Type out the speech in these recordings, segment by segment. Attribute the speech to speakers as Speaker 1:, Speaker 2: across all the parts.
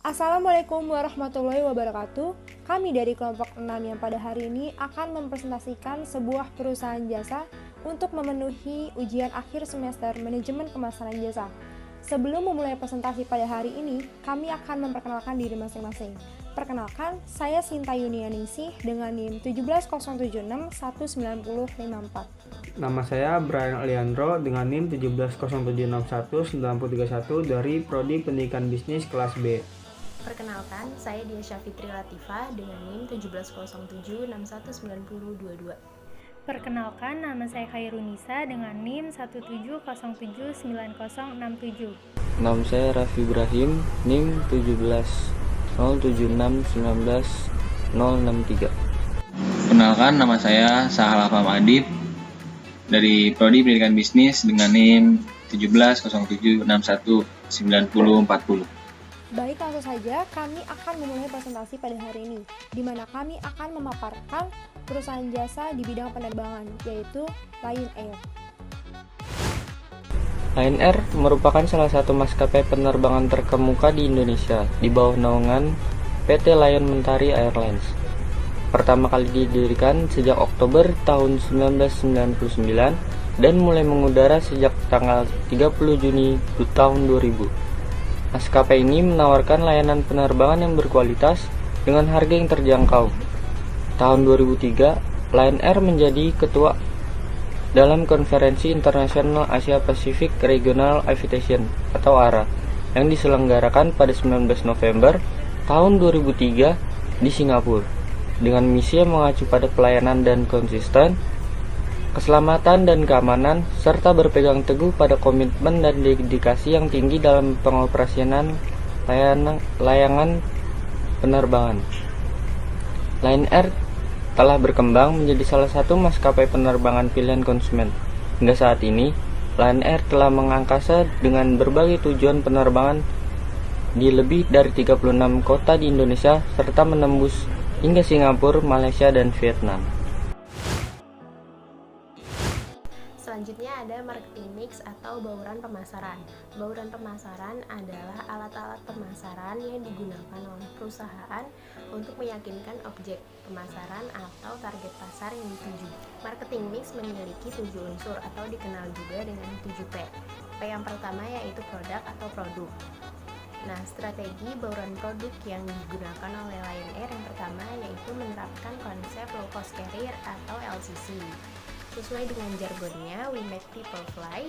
Speaker 1: Assalamualaikum warahmatullahi wabarakatuh. Kami dari kelompok 6 yang pada hari ini akan mempresentasikan sebuah perusahaan jasa untuk memenuhi ujian akhir semester manajemen pemasaran jasa. Sebelum memulai presentasi pada hari ini, kami akan memperkenalkan diri masing-masing. Perkenalkan, saya Sinta Yunianingsih dengan NIM 17076190054.
Speaker 2: Nama saya Brian Leandro dengan NIM 170761931 dari Prodi Pendidikan Bisnis kelas B.
Speaker 3: Perkenalkan, saya Diasya Fitri Latifah dengan NIM 17076190022.
Speaker 4: Perkenalkan, nama saya Khairunisa dengan NIM 170790067.
Speaker 5: Nama saya Raffi Ibrahim, NIM 17076190063.
Speaker 6: Perkenalkan, nama saya Sahal Afam Adib dari Prodi Pendidikan Bisnis dengan NIM 17076190040.
Speaker 1: Baik, langsung saja kami akan memulai presentasi pada hari ini, di mana kami akan memaparkan perusahaan jasa di bidang penerbangan, yaitu Lion Air.
Speaker 5: Lion Air merupakan salah satu maskapai penerbangan terkemuka di Indonesia di bawah naungan PT Lion Mentari Airlines. Pertama kali didirikan sejak Oktober tahun 1999 dan mulai mengudara sejak tanggal 30 Juni tahun 2000. Maskapai ini menawarkan layanan penerbangan yang berkualitas dengan harga yang terjangkau. Tahun 2003, Lion Air menjadi ketua dalam Konferensi Internasional Asia Pacific Regional Aviation atau ARA yang diselenggarakan pada 19 November tahun 2003 di Singapura dengan misi yang mengacu pada pelayanan dan konsisten, keselamatan dan keamanan, serta berpegang teguh pada komitmen dan dedikasi yang tinggi dalam pengoperasianan layanan penerbangan. Lion Air telah berkembang menjadi salah satu maskapai penerbangan pilihan konsumen. Hingga saat ini, Lion Air telah mengangkasa dengan berbagai tujuan penerbangan di lebih dari 36 kota di Indonesia serta menembus hingga Singapura, Malaysia, dan Vietnam.
Speaker 3: Selanjutnya ada marketing mix atau bauran pemasaran. Bauran pemasaran adalah alat-alat pemasaran yang digunakan oleh perusahaan untuk meyakinkan objek pemasaran atau target pasar yang dituju. Marketing mix memiliki 7 unsur atau dikenal juga dengan 7P. P yang pertama yaitu produk atau produk. Nah, strategi bauran produk yang digunakan oleh Lion Air yang pertama yaitu menerapkan konsep low cost carrier atau LCC. Sesuai dengan jargonnya, We Make People Fly,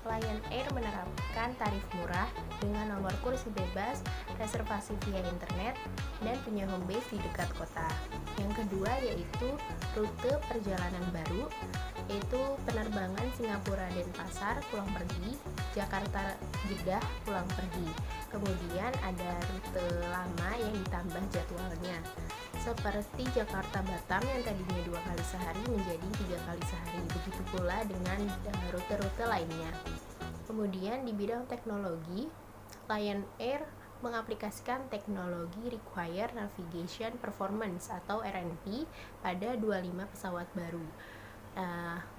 Speaker 3: Lion Air menerapkan tarif murah dengan nomor kursi bebas, reservasi via internet, dan punya home base di dekat kota. Yang kedua yaitu rute perjalanan baru, yaitu penerbangan Singapura Denpasar pulang pergi, Jakarta Jeddah pulang pergi. Kemudian ada rute lama yang ditambah jadwalnya, seperti Jakarta Batam yang tadinya 2 kali sehari menjadi 3 kali sehari. Begitu pula dengan rute-rute lainnya. Kemudian di bidang teknologi, Lion Air mengaplikasikan teknologi Required Navigation Performance atau RNP pada 25 pesawat baru.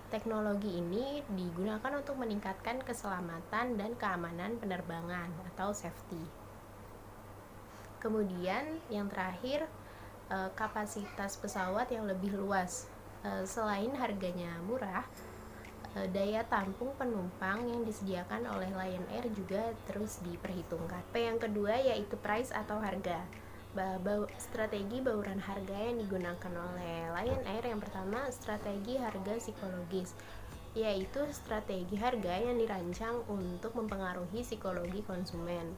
Speaker 3: Teknologi ini digunakan untuk meningkatkan keselamatan dan keamanan penerbangan atau safety. Kemudian yang terakhir, kapasitas pesawat yang lebih luas. Selain harganya murah, daya tampung penumpang yang disediakan oleh Lion Air juga terus diperhitungkan. P yang kedua yaitu price atau harga. Strategi bauran harga yang digunakan oleh Lion Air yang pertama, strategi harga psikologis, yaitu strategi harga yang dirancang untuk mempengaruhi psikologi konsumen.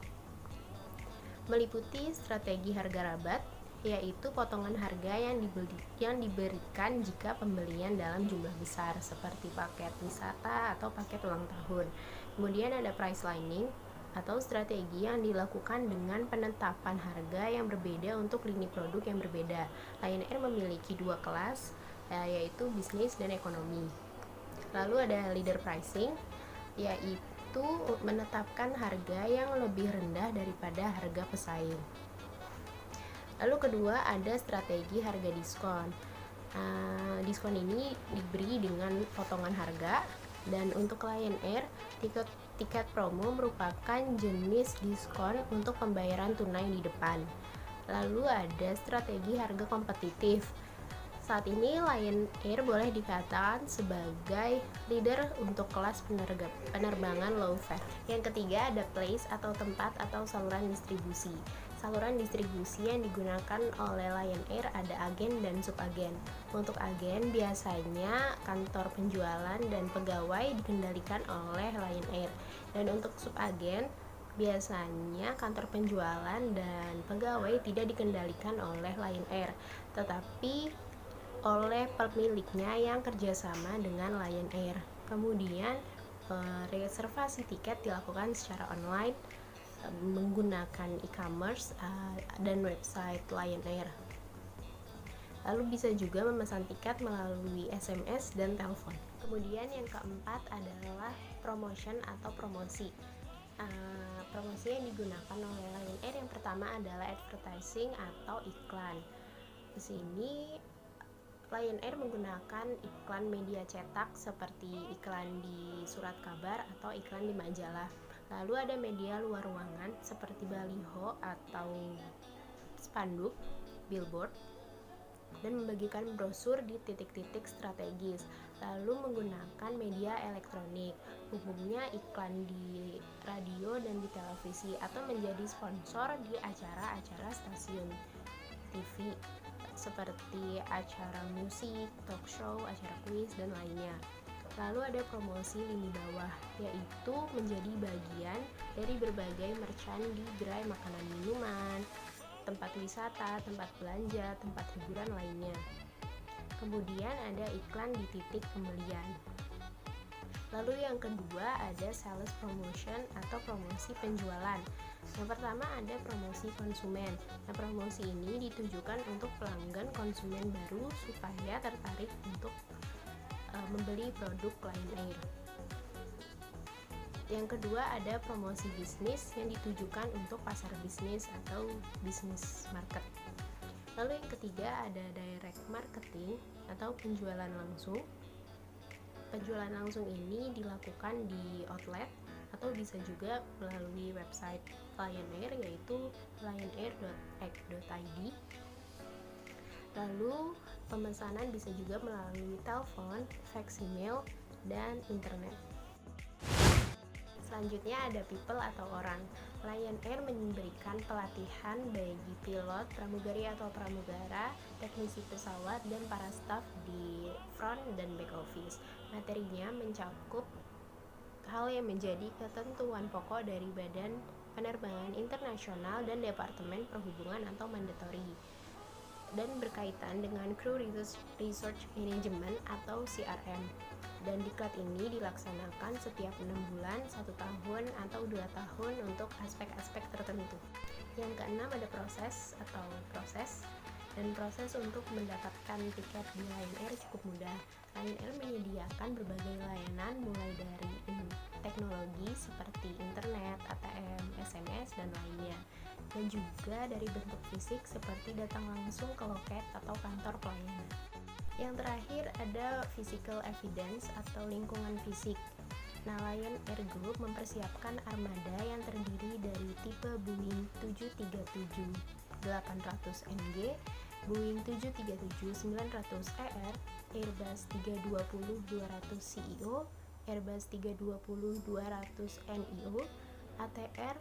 Speaker 3: Meliputi strategi harga rabat, yaitu potongan harga yang diberikan jika pembelian dalam jumlah besar seperti paket wisata atau paket ulang tahun. Kemudian ada price lining atau strategi yang dilakukan dengan penetapan harga yang berbeda untuk lini produk yang berbeda. Lion Air memiliki 2 kelas, yaitu bisnis dan ekonomi. Lalu ada leader pricing, yaitu menetapkan harga yang lebih rendah daripada harga pesaing. Lalu kedua ada strategi harga diskon. Diskon ini diberi dengan potongan harga, dan untuk Lion Air Tiket promo merupakan jenis diskon untuk pembayaran tunai di depan. Lalu ada strategi harga kompetitif. Saat ini Lion Air boleh dikatakan sebagai leader untuk kelas penerbangan low fare. Yang ketiga ada place atau tempat atau saluran distribusi. Saluran distribusi yang digunakan oleh Lion Air ada agen dan subagen. Untuk agen biasanya kantor penjualan dan pegawai dikendalikan oleh Lion Air. Dan untuk subagen biasanya kantor penjualan dan pegawai tidak dikendalikan oleh Lion Air, tetapi oleh pemiliknya yang kerjasama dengan Lion Air. Kemudian reservasi tiket dilakukan secara online menggunakan e-commerce dan website Lion Air. Lalu bisa juga memesan tiket melalui SMS dan telepon. Kemudian yang keempat adalah promotion atau promosi. Promosi yang digunakan oleh Lion Air yang pertama adalah advertising atau iklan. Di sini Lion Air menggunakan iklan media cetak seperti iklan di surat kabar atau iklan di majalah. Lalu ada media luar ruangan seperti baliho atau spanduk, billboard, dan membagikan brosur di titik-titik strategis. Lalu menggunakan media elektronik, umumnya iklan di radio dan di televisi, atau menjadi sponsor di acara-acara stasiun TV seperti acara musik, talk show, acara kuis, dan lainnya. Lalu ada promosi lini bawah, yaitu menjadi bagian dari berbagai merchant di gerai makanan minuman, tempat wisata, tempat belanja, tempat hiburan lainnya. Kemudian ada iklan di titik pembelian. Lalu yang kedua ada sales promotion atau promosi penjualan. Yang pertama ada promosi konsumen. Nah, promosi ini ditujukan untuk pelanggan konsumen baru supaya tertarik untuk membeli produk Lion Air. Yang kedua ada promosi bisnis yang ditujukan untuk pasar bisnis atau business market. Lalu yang ketiga ada direct marketing atau penjualan langsung. Penjualan langsung ini dilakukan di outlet atau bisa juga melalui website Lion Air yaitu lionair.id. Lalu pemesanan bisa juga melalui telepon, fax, email, dan internet. Selanjutnya ada people atau orang. Lion Air memberikan pelatihan bagi pilot, pramugari atau pramugara, teknisi pesawat, dan para staf di front dan back office. Materinya mencakup hal yang menjadi ketentuan pokok dari Badan Penerbangan Internasional dan Departemen Perhubungan atau Mandatory, dan berkaitan dengan Crew Research Management atau CRM. Dan diklat ini dilaksanakan setiap 6 bulan, 1 tahun, atau 2 tahun untuk aspek-aspek tertentu. Yang keenam ada proses. Dan proses untuk mendapatkan tiket di Lion Air cukup mudah. Lion Air menyediakan berbagai layanan mulai dari teknologi seperti internet, ATM, SMS, dan lainnya. Dan juga dari bentuk fisik seperti datang langsung ke loket atau kantor pelayanan. Yang terakhir ada physical evidence atau lingkungan fisik. Nah, Lion Air Group mempersiapkan armada yang terdiri dari tipe Boeing 737-800NG, Boeing 737-900ER, Airbus 320-200CEO, Airbus 320-200neo, ATR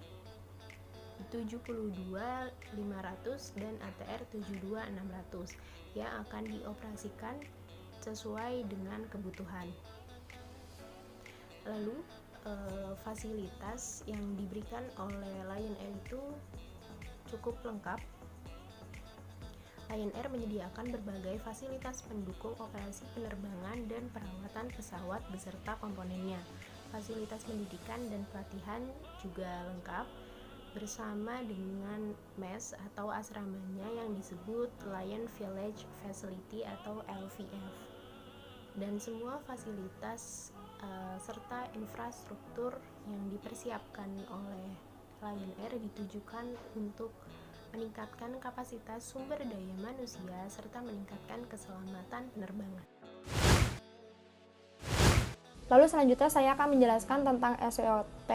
Speaker 3: 72500 dan ATR 72600 yang akan dioperasikan sesuai dengan kebutuhan. Lalu fasilitas yang diberikan oleh Lion Air itu cukup lengkap. Lion Air menyediakan berbagai fasilitas pendukung operasi penerbangan dan perawatan pesawat beserta komponennya. Fasilitas pendidikan dan pelatihan juga lengkap, bersama dengan MES atau asramanya yang disebut Lion Village Facility atau LVF. Dan semua fasilitas serta infrastruktur yang dipersiapkan oleh Lion Air ditujukan untuk meningkatkan kapasitas sumber daya manusia serta meningkatkan keselamatan penerbangan.
Speaker 1: Lalu selanjutnya saya akan menjelaskan tentang SWOT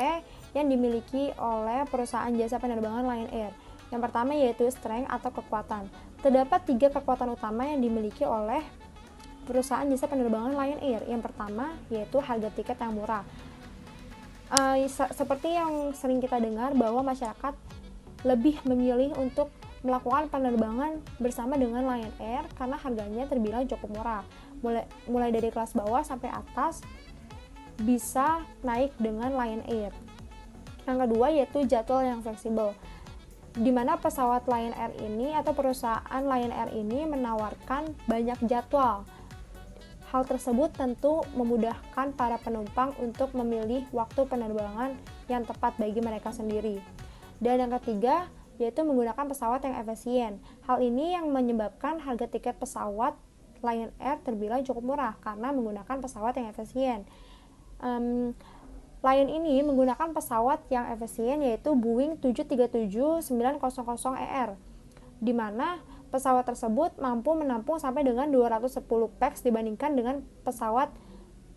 Speaker 1: yang dimiliki oleh perusahaan jasa penerbangan Lion Air. Yang pertama yaitu strength atau kekuatan. Terdapat 3 kekuatan utama yang dimiliki oleh perusahaan jasa penerbangan Lion Air. Yang pertama yaitu harga tiket yang murah. Seperti yang sering kita dengar bahwa masyarakat lebih memilih untuk melakukan penerbangan bersama dengan Lion Air karena harganya terbilang cukup murah. Mulai dari kelas bawah sampai atas bisa naik dengan Lion Air. Yang kedua yaitu jadwal yang fleksibel, di mana pesawat Lion Air ini atau perusahaan Lion Air ini menawarkan banyak jadwal. Hal tersebut tentu memudahkan para penumpang untuk memilih waktu penerbangan yang tepat bagi mereka sendiri. Dan yang ketiga, yaitu menggunakan pesawat yang efisien. Hal ini yang menyebabkan harga tiket pesawat Lion Air terbilang cukup murah karena menggunakan pesawat yang efisien. Lion ini menggunakan pesawat yang efisien yaitu Boeing 737-900ER, di mana pesawat tersebut mampu menampung sampai dengan 210 pax dibandingkan dengan pesawat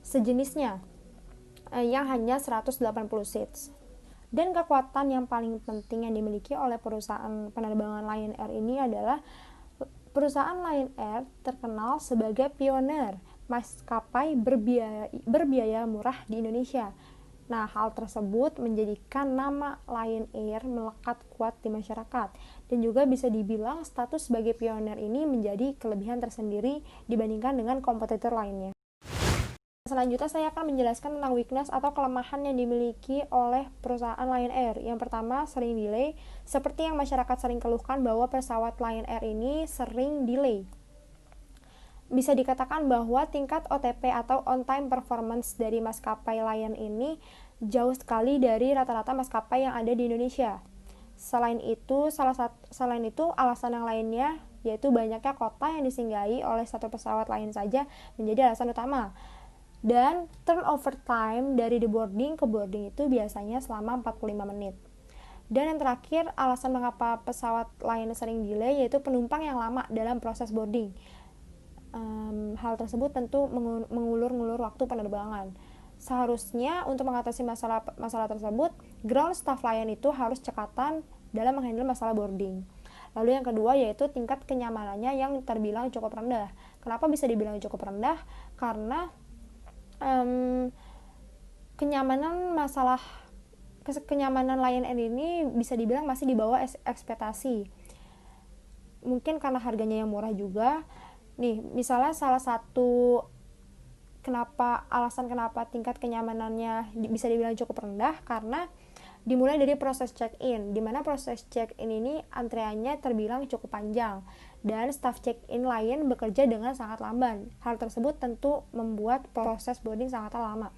Speaker 1: sejenisnya yang hanya 180 seats. Dan kekuatan yang paling penting yang dimiliki oleh perusahaan penerbangan Lion Air ini adalah perusahaan Lion Air terkenal sebagai pioner maskapai berbiaya murah di Indonesia. Nah, hal tersebut menjadikan nama Lion Air melekat kuat di masyarakat dan juga bisa dibilang status sebagai pioner ini menjadi kelebihan tersendiri dibandingkan dengan kompetitor lainnya. Selanjutnya saya akan menjelaskan tentang weakness atau kelemahan yang dimiliki oleh perusahaan Lion Air. Yang pertama, sering delay. Seperti yang masyarakat sering keluhkan bahwa pesawat Lion Air ini sering delay. Bisa dikatakan bahwa tingkat OTP atau on time performance dari maskapai Lion ini jauh sekali dari rata-rata maskapai yang ada di Indonesia. Selain itu, alasan yang lainnya yaitu banyaknya kota yang disinggahi oleh satu pesawat Lion saja menjadi alasan utama. Dan turnover time dari boarding ke boarding itu biasanya selama 45 menit. Dan yang terakhir, alasan mengapa pesawat Lion sering delay yaitu penumpang yang lama dalam proses boarding. Hal tersebut tentu mengulur-ngulur waktu penerbangan. Seharusnya untuk mengatasi masalah tersebut, ground staff Lion itu harus cekatan dalam menghandle masalah boarding. Lalu yang kedua yaitu tingkat kenyamanannya yang terbilang cukup rendah. Kenapa bisa dibilang cukup rendah? Karena kenyamanan Lion Air ini bisa dibilang masih di bawah ekspektasi. Mungkin karena harganya yang murah juga. Nih, misalnya salah satu alasan kenapa tingkat kenyamanannya bisa dibilang cukup rendah karena dimulai dari proses check-in, di mana proses check-in ini antreannya terbilang cukup panjang dan staff check-in Lion bekerja dengan sangat lamban. Hal tersebut tentu membuat proses boarding sangatlah lama.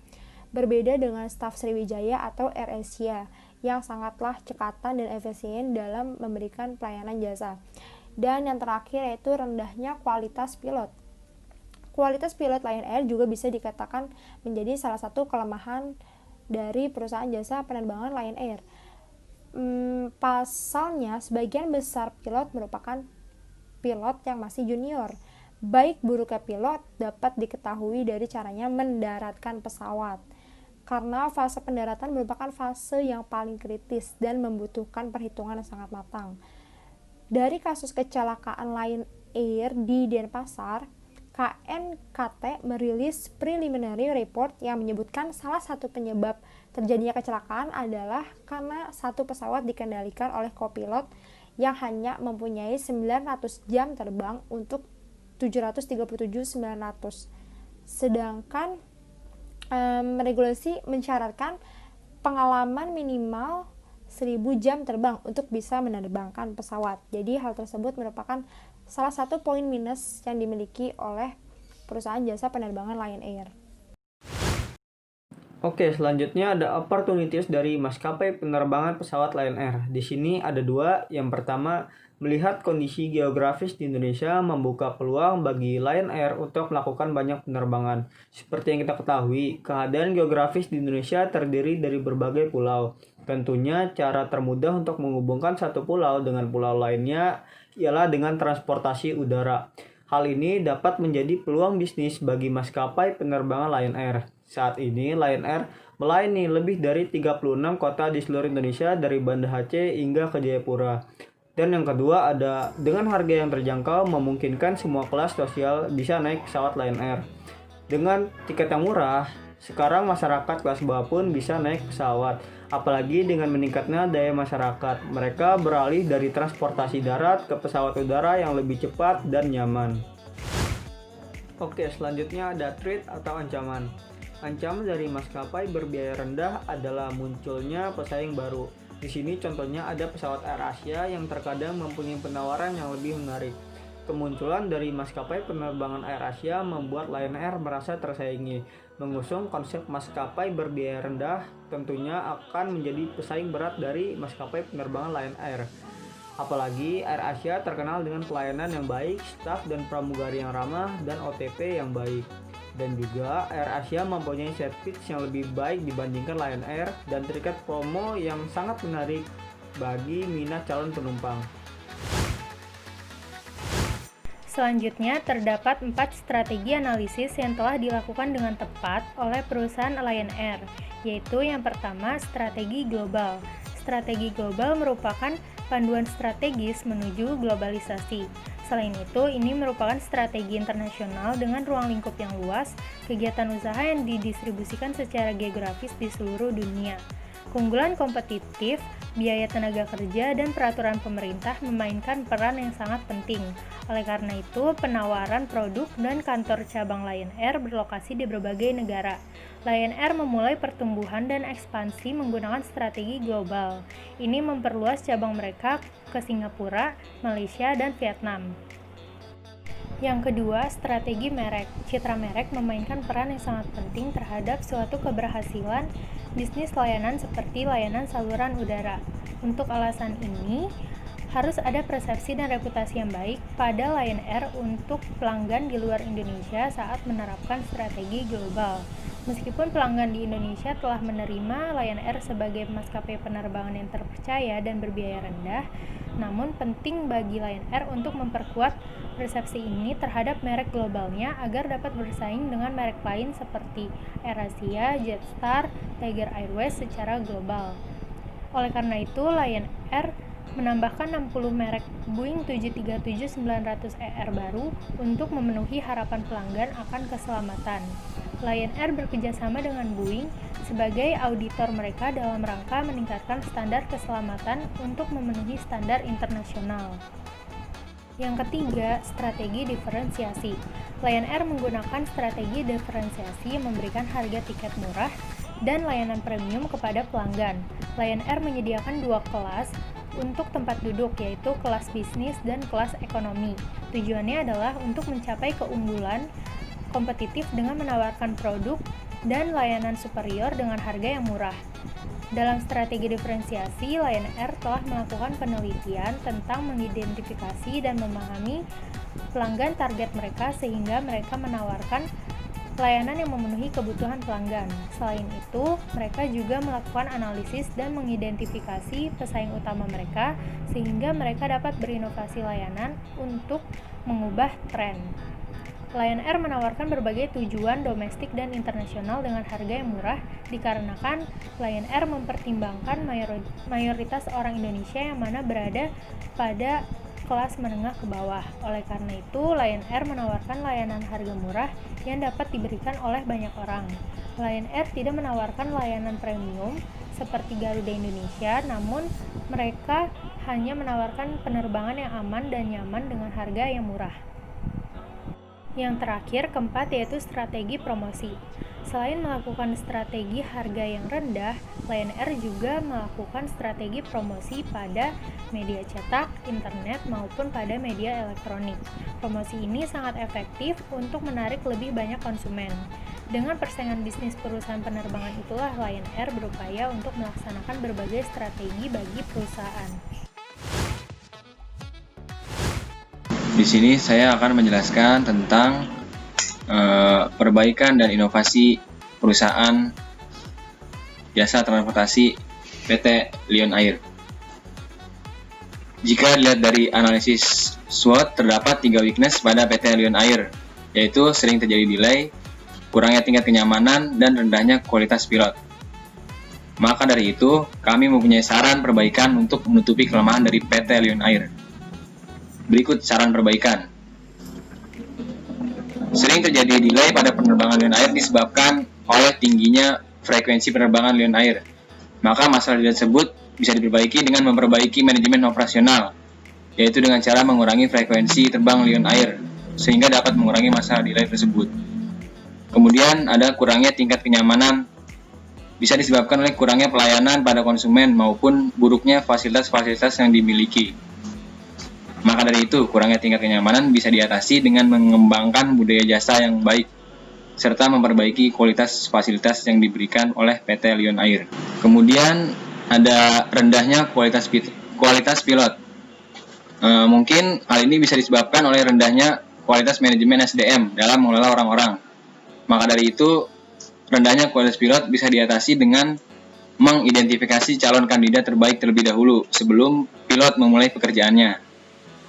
Speaker 1: Berbeda dengan staff Sriwijaya atau AirAsia yang sangatlah cekatan dan efisien dalam memberikan pelayanan jasa. Dan yang terakhir yaitu rendahnya kualitas pilot. Kualitas pilot Lion Air juga bisa dikatakan menjadi salah satu kelemahan dari perusahaan jasa penerbangan Lion Air. Pasalnya, sebagian besar pilot merupakan pilot yang masih junior. Baik buruknya pilot dapat diketahui dari caranya mendaratkan pesawat. Karena fase pendaratan merupakan fase yang paling kritis dan membutuhkan perhitungan yang sangat matang. Dari kasus kecelakaan Lion Air di Denpasar, KNKT merilis preliminary report yang menyebutkan salah satu penyebab terjadinya kecelakaan adalah karena satu pesawat dikendalikan oleh kopilot yang hanya mempunyai 900 jam terbang untuk 737-900. Sedangkan regulasi mensyaratkan pengalaman minimal 1000 jam terbang untuk bisa menerbangkan pesawat. Jadi hal tersebut merupakan salah satu poin minus yang dimiliki oleh perusahaan jasa penerbangan Lion Air.
Speaker 2: Oke, selanjutnya ada opportunities dari maskapai penerbangan pesawat Lion Air. Di sini ada 2. Yang pertama, melihat kondisi geografis di Indonesia membuka peluang bagi Lion Air untuk melakukan banyak penerbangan. Seperti yang kita ketahui, keadaan geografis di Indonesia terdiri dari berbagai pulau. Tentunya cara termudah untuk menghubungkan satu pulau dengan pulau lainnya ialah dengan transportasi udara. Hal ini dapat menjadi peluang bisnis bagi maskapai penerbangan Lion Air. Saat ini Lion Air melayani lebih dari 36 kota di seluruh Indonesia dari Banda Aceh hingga ke Jayapura. Dan yang kedua ada dengan harga yang terjangkau memungkinkan semua kelas sosial bisa naik pesawat Lion Air. Dengan tiket yang murah, sekarang masyarakat kelas bawah pun bisa naik pesawat. Apalagi dengan meningkatnya daya masyarakat, mereka beralih dari transportasi darat ke pesawat udara yang lebih cepat dan nyaman. Oke, selanjutnya ada threat atau ancaman. Ancaman dari maskapai berbiaya rendah adalah munculnya pesaing baru. Di sini contohnya ada pesawat AirAsia yang terkadang mempunyai penawaran yang lebih menarik. Kemunculan dari maskapai penerbangan AirAsia membuat Lion Air merasa tersaingi. Mengusung konsep maskapai berbiaya rendah tentunya akan menjadi pesaing berat dari maskapai penerbangan Lion Air. Apalagi AirAsia terkenal dengan pelayanan yang baik, staf dan pramugari yang ramah, dan OTP yang baik. Dan juga AirAsia mempunyai service yang lebih baik dibandingkan Lion Air dan tiket promo yang sangat menarik bagi minat calon penumpang.
Speaker 4: Selanjutnya, terdapat 4 strategi analisis yang telah dilakukan dengan tepat oleh perusahaan Lion Air, yaitu yang pertama, strategi global. Strategi global merupakan panduan strategis menuju globalisasi. Selain itu, ini merupakan strategi internasional dengan ruang lingkup yang luas, kegiatan usaha yang didistribusikan secara geografis di seluruh dunia. Keunggulan kompetitif, biaya tenaga kerja, dan peraturan pemerintah memainkan peran yang sangat penting. Oleh karena itu, penawaran produk dan kantor cabang Lion Air berlokasi di berbagai negara. Lion Air memulai pertumbuhan dan ekspansi menggunakan strategi global. Ini memperluas cabang mereka ke Singapura, Malaysia, dan Vietnam. Yang kedua, strategi merek. Citra merek memainkan peran yang sangat penting terhadap suatu keberhasilan bisnis layanan seperti layanan saluran udara. Untuk alasan ini, harus ada persepsi dan reputasi yang baik pada Lion Air untuk pelanggan di luar Indonesia saat menerapkan strategi global. Meskipun pelanggan di Indonesia telah menerima Lion Air sebagai maskapai penerbangan yang terpercaya dan berbiaya rendah, namun penting bagi Lion Air untuk memperkuat persepsi ini terhadap merek globalnya agar dapat bersaing dengan merek lain seperti AirAsia, Jetstar, Tiger Airways secara global. Oleh karena itu, Lion Air menambahkan 60 merek Boeing 737-900ER baru untuk memenuhi harapan pelanggan akan keselamatan. Lion Air bekerjasama dengan Boeing sebagai auditor mereka dalam rangka meningkatkan standar keselamatan untuk memenuhi standar internasional. Yang ketiga, strategi diferensiasi. Lion Air menggunakan strategi diferensiasi yang memberikan harga tiket murah dan layanan premium kepada pelanggan. Lion Air menyediakan 2 kelas untuk tempat duduk, yaitu kelas bisnis dan kelas ekonomi. Tujuannya adalah untuk mencapai keunggulan kompetitif dengan menawarkan produk dan layanan superior dengan harga yang murah. Dalam strategi diferensiasi, Lion Air telah melakukan penelitian tentang mengidentifikasi dan memahami pelanggan target mereka sehingga mereka menawarkan layanan yang memenuhi kebutuhan pelanggan. Selain itu, mereka juga melakukan analisis dan mengidentifikasi pesaing utama mereka sehingga mereka dapat berinovasi layanan untuk mengubah tren. Lion Air menawarkan berbagai tujuan domestik dan internasional dengan harga yang murah dikarenakan Lion Air mempertimbangkan mayoritas orang Indonesia yang mana berada pada kelas menengah ke bawah. Oleh karena itu, Lion Air menawarkan layanan harga murah yang dapat diberikan oleh banyak orang. Lion Air tidak menawarkan layanan premium seperti Garuda Indonesia, namun mereka hanya menawarkan penerbangan yang aman dan nyaman dengan harga yang murah. Yang terakhir, keempat, yaitu strategi promosi. Selain melakukan strategi harga yang rendah, Lion Air juga melakukan strategi promosi pada media cetak, internet, maupun pada media elektronik. Promosi ini sangat efektif untuk menarik lebih banyak konsumen. Dengan persaingan bisnis perusahaan penerbangan itulah Lion Air berupaya untuk melaksanakan berbagai strategi bagi perusahaan.
Speaker 6: Di sini saya akan menjelaskan tentang perbaikan dan inovasi perusahaan jasa transportasi PT Lion Air. Jika dilihat dari analisis SWOT, terdapat 3 weakness pada PT Lion Air, yaitu sering terjadi delay, kurangnya tingkat kenyamanan, dan rendahnya kualitas pilot. Maka dari itu, kami mempunyai saran perbaikan untuk menutupi kelemahan dari PT Lion Air. Berikut saran perbaikan. Sering terjadi delay pada penerbangan Lion Air disebabkan oleh tingginya frekuensi penerbangan Lion Air. Maka masalah tersebut bisa diperbaiki dengan memperbaiki manajemen operasional, yaitu dengan cara mengurangi frekuensi terbang Lion Air, sehingga dapat mengurangi masalah delay tersebut. Kemudian ada kurangnya tingkat kenyamanan, bisa disebabkan oleh kurangnya pelayanan pada konsumen maupun buruknya fasilitas-fasilitas yang dimiliki. Maka dari itu, kurangnya tingkat kenyamanan bisa diatasi dengan mengembangkan budaya jasa yang baik, serta memperbaiki kualitas fasilitas yang diberikan oleh PT Lion Air. Kemudian ada rendahnya kualitas pilot. Mungkin hal ini bisa disebabkan oleh rendahnya kualitas manajemen SDM dalam mengelola orang-orang. Maka dari itu, rendahnya kualitas pilot bisa diatasi dengan mengidentifikasi calon kandidat terbaik terlebih dahulu sebelum pilot memulai pekerjaannya.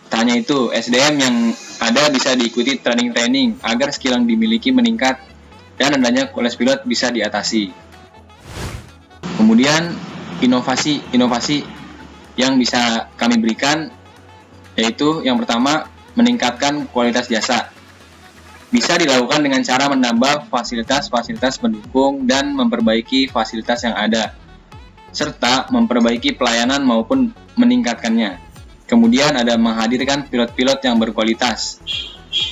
Speaker 6: Tak hanya itu, SDM yang ada bisa diikuti training-training agar skill yang dimiliki meningkat dan rendahnya kualitas pilot bisa diatasi. Kemudian, inovasi yang bisa kami berikan yaitu yang pertama, meningkatkan kualitas jasa. Bisa dilakukan dengan cara menambah fasilitas-fasilitas pendukung dan memperbaiki fasilitas yang ada, serta memperbaiki pelayanan maupun meningkatkannya. Kemudian ada menghadirkan pilot-pilot yang berkualitas.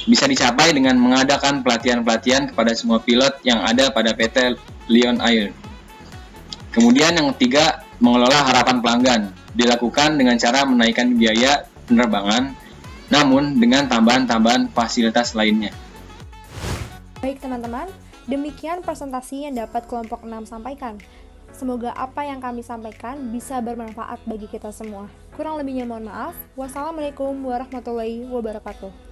Speaker 6: Bisa dicapai dengan mengadakan pelatihan-pelatihan kepada semua pilot yang ada pada PT Lion Air. Kemudian yang ketiga, mengelola harapan pelanggan. Dilakukan dengan cara menaikkan biaya penerbangan, namun dengan tambahan-tambahan fasilitas lainnya.
Speaker 1: Baik teman-teman, demikian presentasi yang dapat kelompok 6 sampaikan. Semoga apa yang kami sampaikan bisa bermanfaat bagi kita semua. Kurang lebihnya mohon maaf. Wassalamualaikum warahmatullahi wabarakatuh.